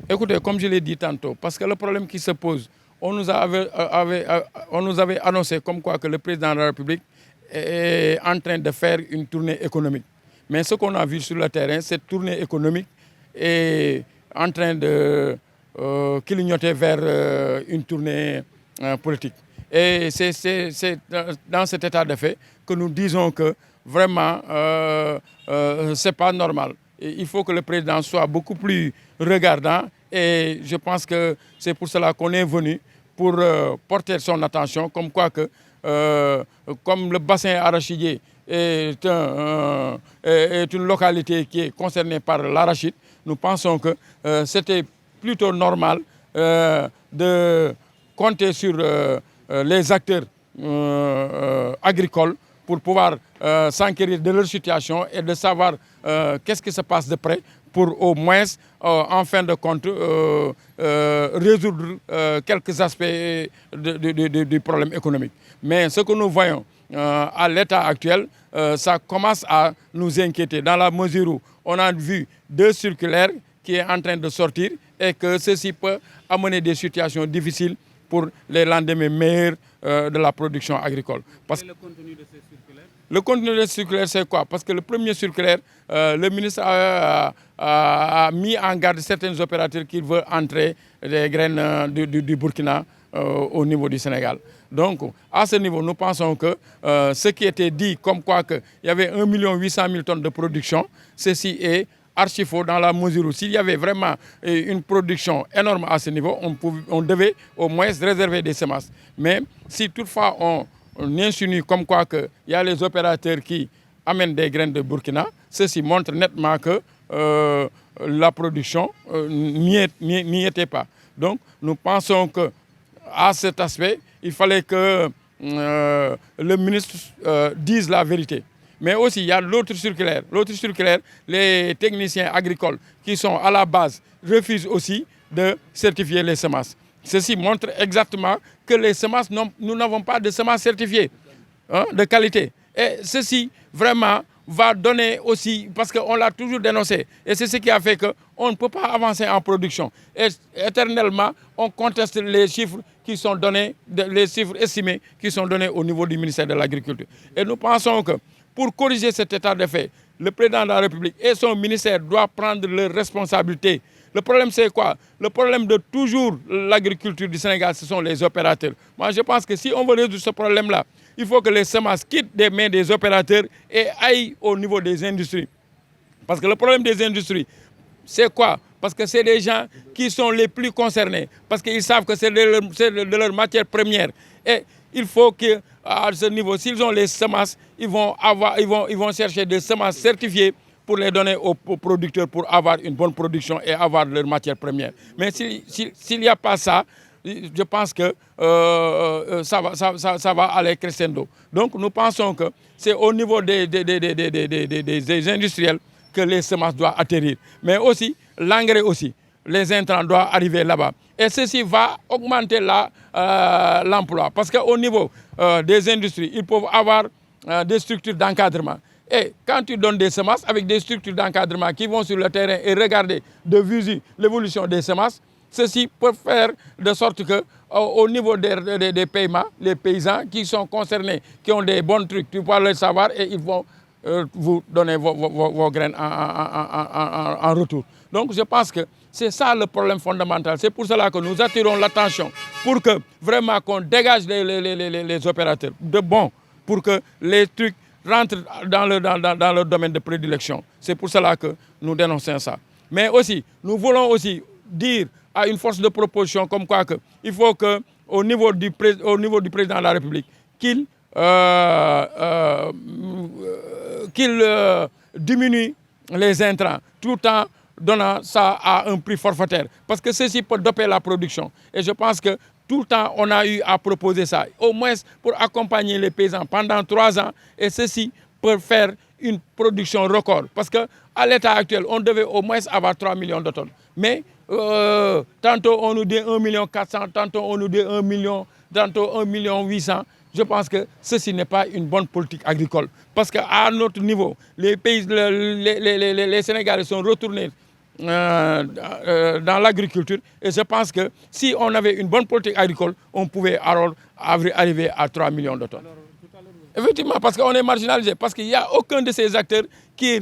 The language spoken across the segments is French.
Écoutez, comme je l'ai dit tantôt, parce que le problème qui se pose, on nous avait annoncé comme quoi que le président de la République est en train de faire une tournée économique. Mais ce qu'on a vu sur le terrain, cette tournée économique est en train de clignoter vers une tournée politique. Et c'est dans cet état de fait que nous disons que vraiment, ce n'est pas normal. Et il faut que le président soit beaucoup plus regardant et je pense que c'est pour cela qu'on est venu pour porter son attention, comme quoi que, comme le bassin arachidier est une localité qui est concernée par l'arachide, nous pensons que c'était plutôt normal de compter sur les acteurs agricoles pour pouvoir s'enquérir de leur situation et de savoir qu'est-ce qui se passe de près pour au moins, en fin de compte, résoudre quelques aspects du problème économique. Mais ce que nous voyons à l'état actuel, ça commence à nous inquiéter dans la mesure où on a vu 2 circulaires qui est en train de sortir et que ceci peut amener des situations difficiles pour les lendemains meilleurs de la production agricole. Quel est le contenu de ces circulaires? Le contenu de ces circulaires, c'est quoi? Parce que le premier circulaire, le ministre a mis en garde certains opérateurs qui veulent entrer les graines du Burkina au niveau du Sénégal. Donc, à ce niveau, nous pensons que ce qui était dit comme quoi il y avait 1 800 000 tonnes de production, ceci est archi faux dans la mesure où s'il y avait vraiment une production énorme à ce niveau, on devait au moins réserver des semences. Mais si toutefois on insinue comme quoi il y a les opérateurs qui amènent des graines de Burkina, ceci montre nettement que la production n'y était pas. Donc nous pensons qu'à cet aspect, il fallait que le ministre dise la vérité. Mais aussi, il y a l'autre circulaire. L'autre circulaire, les techniciens agricoles qui sont à la base refusent aussi de certifier les semences. Ceci montre exactement que les semences, nous n'avons pas de semences certifiées de qualité. Et ceci, vraiment, va donner aussi, parce qu'on l'a toujours dénoncé, et c'est ce qui a fait qu'on ne peut pas avancer en production. Et éternellement, on conteste les chiffres qui sont donnés, les chiffres estimés qui sont donnés au niveau du ministère de l'Agriculture. Et nous pensons que pour corriger cet état de fait, le président de la République et son ministère doivent prendre leurs responsabilités. Le problème, c'est quoi? Le problème de toujours l'agriculture du Sénégal, ce sont les opérateurs. Moi, je pense que si on veut résoudre ce problème-là, il faut que les semences quittent des mains des opérateurs et aillent au niveau des industries. Parce que le problème des industries, c'est quoi? Parce que c'est des gens qui sont les plus concernés. Parce qu'ils savent que c'est de leur matière première. Et il faut qu'à ce niveau, s'ils ont les semences, ils vont chercher des semences certifiées pour les donner aux producteurs pour avoir une bonne production et avoir leur matière première. Mais s'il n'y a pas ça, je pense que ça va aller crescendo. Donc nous pensons que c'est au niveau des industriels que les semences doivent atterrir. Mais aussi, l'engrais aussi, les intrants doivent arriver là-bas. Et ceci va augmenter l'emploi. Parce qu'au niveau des industries, ils peuvent avoir des structures d'encadrement. Et quand tu donnes des semences avec des structures d'encadrement qui vont sur le terrain et regarder de visu l'évolution des semences, ceci peut faire de sorte qu'au niveau des paiements, les paysans qui sont concernés, qui ont des bons trucs, tu peux le savoir et ils vont vous donner vos graines en retour. Donc je pense que c'est ça le problème fondamental. C'est pour cela que nous attirons l'attention pour que vraiment qu'on dégage les opérateurs de bon, pour que les trucs rentrent dans le domaine de prédilection. C'est pour cela que nous dénonçons ça. Mais aussi, nous voulons aussi dire à une force de proposition comme quoi il faut qu'au niveau du président de la République, qu'il diminue les intrants tout en donnant ça à un prix forfaitaire. Parce que ceci peut doper la production. Et je pense que tout le temps, on a eu à proposer ça, au moins pour accompagner les paysans pendant 3 ans. Et ceci peut faire une production record. Parce qu'à l'état actuel, on devait au moins avoir 3 millions de tonnes. Mais tantôt on nous dit 1,4 million, tantôt on nous dit 1 million, tantôt 1,8 million. Je pense que ceci n'est pas une bonne politique agricole. Parce qu'à notre niveau, les Sénégalais sont retournés dans l'agriculture. Et je pense que si on avait une bonne politique agricole, on pouvait alors arriver à 3 millions de tonnes. Effectivement, parce qu'on est marginalisé, parce qu'il n'y a aucun de ces acteurs qui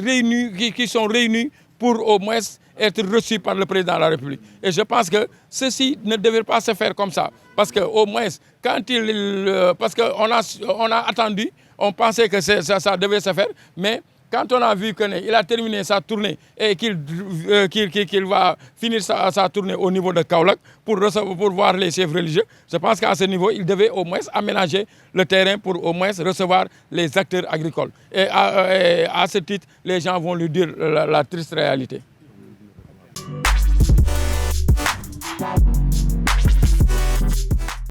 sont réunis pour au moins être reçus par le président de la République. Et je pense que ceci ne devrait pas se faire comme ça. Parce qu'au moins, parce qu'on a attendu, on pensait que ça devait se faire, mais quand on a vu qu'il a terminé sa tournée et qu'il va finir sa tournée au niveau de Kaolack pour voir les chefs religieux, je pense qu'à ce niveau, il devait au moins aménager le terrain pour au moins recevoir les acteurs agricoles. Et à ce titre, les gens vont lui dire la triste réalité.